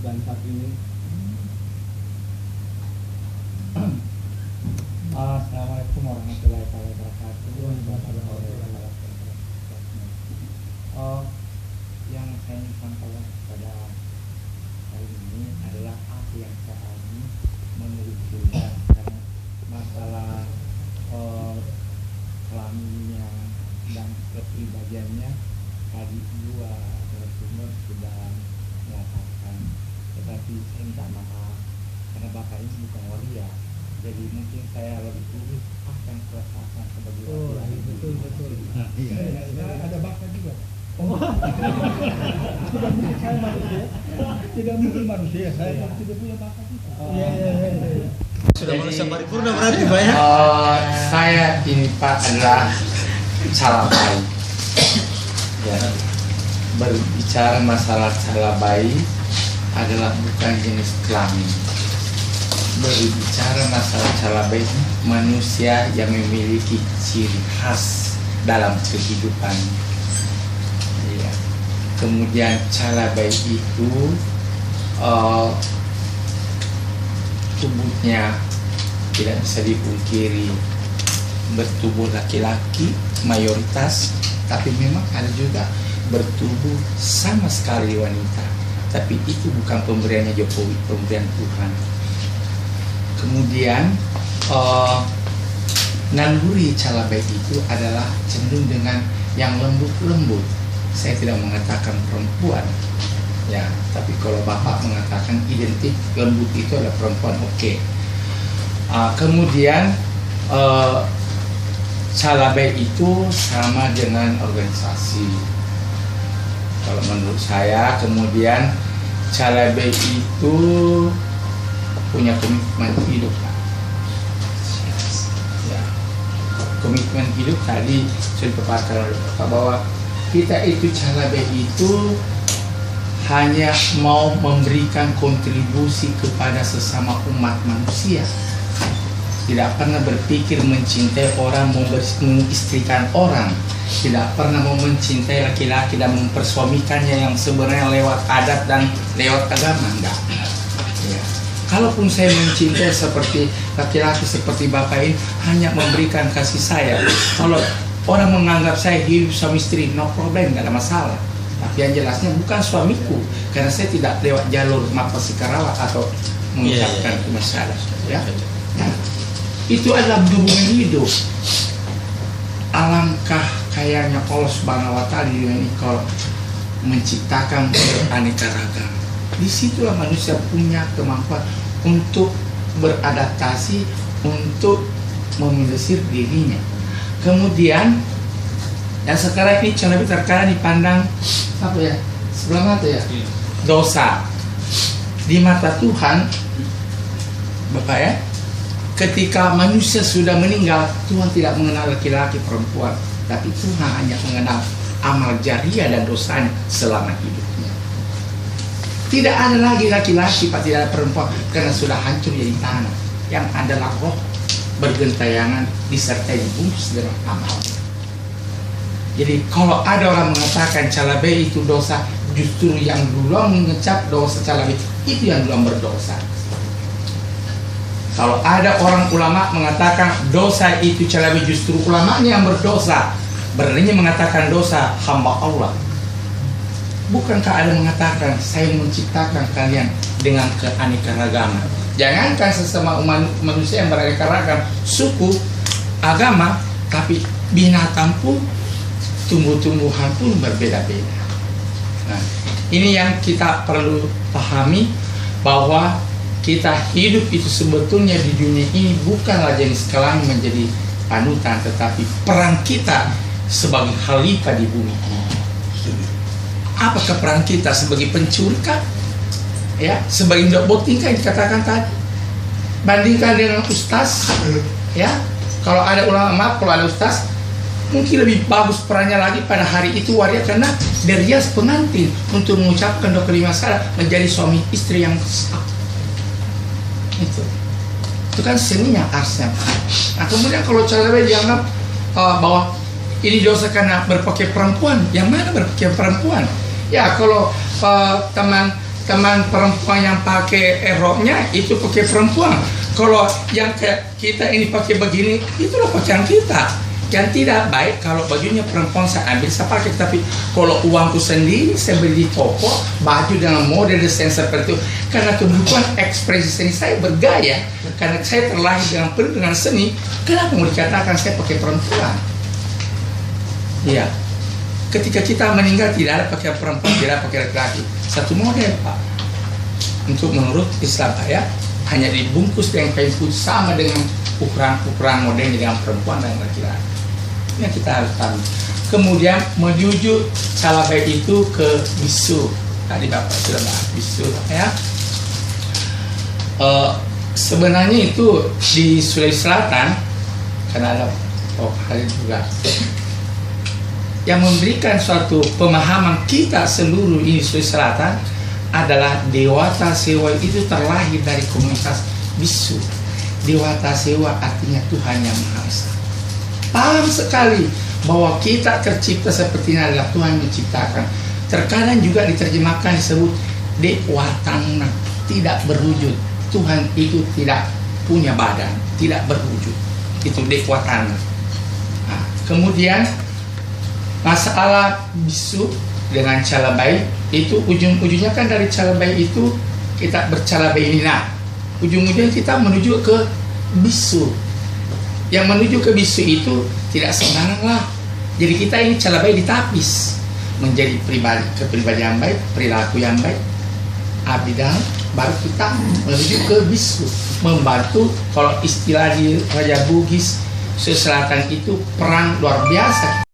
dan saat ini. Assalamualaikum warahmatullahi wabarakatuh. Yang saya ingin sampaikan pada hari ini adalah apa yang saya alami menurut saya, karena masalah kelaminnya dan kepribadiannya tadi dua narasumber sudah mengatakan, tetapi saya minta maaf karena bapak ini bukan waria, jadi mungkin saya lebih dulu akan kerasakan sebagai waria. Betul. Nah, iya. Ada bakat juga. Oh. Tidak mungkin saya manusia. Tidak mungkin manusia. Saya tidak punya bakat itu. Iya. Sudah manusia paripurna berarti Pak ya? Saya ini Pak adalah calabai. Ya, berbicara masalah calabai adalah bukan jenis kelamin. Berbicara masalah calabai, manusia yang memiliki ciri khas dalam kehidupan. Ya. Kemudian calabai itu tubuhnya tidak bisa dipungkiri bertubuh laki-laki mayoritas, tapi memang ada juga bertubuh sama sekali wanita, tapi itu bukan pemberiannya Jokowi, pemberian Tuhan. Kemudian naluri calabai itu adalah cenderung dengan yang lembut-lembut. Saya tidak mengatakan perempuan, ya, tapi kalau bapak mengatakan identik lembut itu adalah perempuan, oke. Kemudian calabai itu sama dengan organisasi kalau menurut saya. Kemudian calabai itu punya komitmen hidup, ya. Komitmen hidup tadi sudah dipaparkan oleh bapak bahwa kita itu calabai itu hanya mau memberikan kontribusi kepada sesama umat manusia, tidak pernah berpikir mencintai orang, mengistrikan orang, tidak pernah mau mencintai laki-laki dan mempersuamikannya yang sebenarnya lewat adat dan lewat agama, enggak. Ya. Kalaupun saya mencintai seperti laki-laki seperti bapak ini, hanya memberikan kasih sayang. Kalau orang menganggap saya hidup suami istri, no problem, nggak ada masalah. Tapi yang jelasnya bukan suamiku, karena saya tidak lewat jalur mapasi karawat atau mengucapkan masalah, ya. Nah, itu adalah hubungan hidup. Alangkah kayanya Allah Subhanahu wa Ta'ala di dunia ini kalau menciptakan beraneka ragam. Disitulah manusia punya kemampuan untuk beradaptasi, untuk memodernisir dirinya. Kemudian yang sekarang ini lebih terkadang dipandang apa ya, sebelah mata ya, dosa di mata Tuhan, Bapak ya. Ketika manusia sudah meninggal, Tuhan tidak mengenal laki-laki perempuan, tapi Tuhan hanya mengenal amal jariah dan dosanya selama hidupnya. Tidak ada lagi laki-laki, Pak, tidak ada perempuan, karena sudah hancur jadi tanah. Yang adalah roh bergentayangan disertai dibungkus dengan amal. Jadi kalau ada orang mengatakan calabai itu dosa, justru yang duluan mengecap dosa calabai itu yang duluan berdosa. Kalau ada orang ulama mengatakan dosa itu calabai, justru ulamanya yang berdosa. Berarti mengatakan dosa hamba Allah. Bukankah ada mengatakan saya menciptakan kalian dengan keanekaragaman? Jangankan sesama manusia yang beraneka ragam, suku, agama, tapi binatang pun, tumbuh-tumbuhan pun berbeda-beda. Nah, ini yang kita perlu pahami, bahwa kita hidup itu sebetulnya di dunia ini bukanlah jenis kelamin menjadi panutan, tetapi peran kita sebagai khalifah di bumi ini. Apakah peran kita sebagai pencuri kah? Ya, sebagai dokter yang dikatakan tadi. Bandingkan dengan ustaz, ya. Kalau ada ulama, kalau ada ustaz, mungkin lebih bagus perannya lagi pada hari itu waria, karena derias pengantin untuk mengucapkan doa kelima syahadat menjadi suami istri yang sah. Itu kan seninya arsnya. Nah, kemudian kalau calabai dianggap bahwa ini dosa karena berpakaian perempuan, yang mana berpakaian perempuan? Ya, kalau teman teman perempuan yang pakai roknya itu pakai perempuan. Kalau yang kayak kita ini pakai begini, itulah pakaian kita. Yang tidak baik kalau bajunya perempuan saya ambil, saya pakai. Tapi kalau uangku sendiri saya beli di toko baju dengan model desain seperti itu, karena kebutuhan ekspresi seni saya bergaya, karena saya terlahir dengan penuh dengan seni. Kenapa mau dikatakan saya pakai perempuan? Iya, ketika kita meninggal tidak ada pakaian perempuan, tidak ada pakaian laki-laki, satu model Pak. Untuk menurut Islam ya, hanya dibungkus dengan kain putih sama dengan ukuran modelnya dengan perempuan dan laki-laki. Ini kita harus tahu. Kemudian menuju calabai itu ke bisu. Tadi Bapak sudah bahas bisu ya. Sebenarnya itu di Sulawesi Selatan karena ada hal juga yang memberikan suatu pemahaman kita seluruh ini Sulawesi Selatan adalah Dewata Sewa itu terlahir dari komunitas bisu. Dewata Sewa artinya Tuhan yang Maha Esa. Paham sekali bahwa kita tercipta seperti ini adalah Tuhan menciptakan. Terkadang juga diterjemahkan disebut Dewatana, tidak berwujud. Tuhan itu tidak punya badan, tidak berwujud. Itu Dewatana. Nah, kemudian masalah bisu dengan calabai itu ujung-ujungnya kan dari calabai itu kita bercalabai ini. Nah, ujung-ujungnya kita menuju ke bisu. Yang menuju ke bisu itu tidak sembarang lah. Jadi kita ini calabai ditapis menjadi kepribadian yang baik, perilaku yang baik, abdi dalam, baru kita menuju ke bisu, membantu. Kalau istilah di Raja Bugis Sulawesi Selatan itu perang luar biasa.